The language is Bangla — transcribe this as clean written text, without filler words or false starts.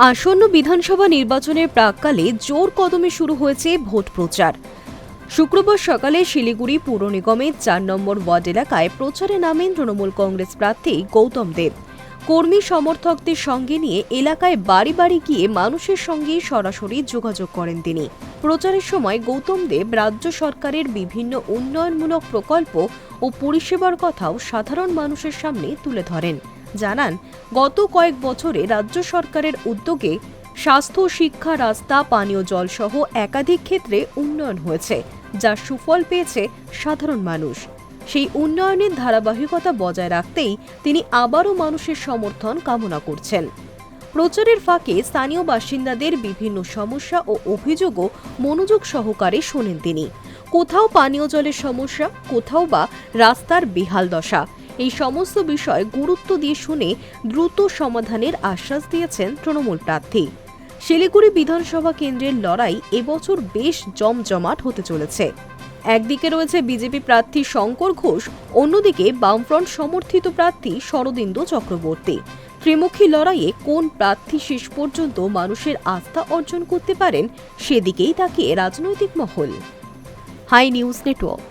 আসন্ন বিধানসভা নির্বাচনের প্রাক্কালে জোর কদমে শুরু হয়েছে ভোট প্রচার। শুক্রবার সকালে শিলিগুড়ি পুর নিগমের ৪ নম্বর ওয়ার্ড এলাকায় প্রচারে নামেন তৃণমূল কংগ্রেস প্রার্থী গৌতম দেব। কর্মী সমর্থকদের সঙ্গে নিয়ে এলাকায় বাড়ি বাড়ি গিয়ে মানুষের সঙ্গে সরাসরি যোগাযোগ করেন তিনি। প্রচারের সময় গৌতম দেব রাজ্য সরকারের বিভিন্ন উন্নয়নমূলক প্রকল্প ও পরিষেবার কথাও সাধারণ মানুষের সামনে তুলে ধরেন। জানান, গত কয়েক বছরে রাজ্য সরকারের উদ্যোগে স্বাস্থ্য, শিক্ষা, রাস্তা, পানীয় জল সহ একাধিক ক্ষেত্রে উন্নয়ন হয়েছে, যার সুফল পেয়েছে সাধারণ মানুষ। সেই উন্নয়নের ধারাবাহিকতা বজায় রাখতেই তিনি আবারও মানুষের সমর্থন কামনা করছেন। প্রচারের ফাঁকে স্থানীয় বাসিন্দাদের বিভিন্ন সমস্যা ও অভিযোগও মনোযোগ সহকারে শোনেন তিনি। কোথাও পানীয় জলের সমস্যা, কোথাও বা রাস্তার বেহাল দশা, এই সমস্ত বিষয় গুরুত্ব দিয়ে শুনে দ্রুত সমাধানের আশ্বাস দিয়েছেন তৃণমূল প্রার্থী। শিলিগুড়ি বিধানসভা কেন্দ্রের লড়াই এবছর বেশ জমজমাট হতে চলেছে। একদিকে রয়েছে বিজেপি প্রার্থী শঙ্কর ঘোষ, অন্যদিকে বামফ্রন্ট সমর্থিত প্রার্থী শরদিন্দু চক্রবর্তী। ত্রিমুখী লড়াইয়ে কোন প্রার্থী শেষ পর্যন্ত মানুষের আস্থা অর্জন করতে পারেন, সেদিকেই তাকিয়ে রাজনৈতিক মহল। Hi news network.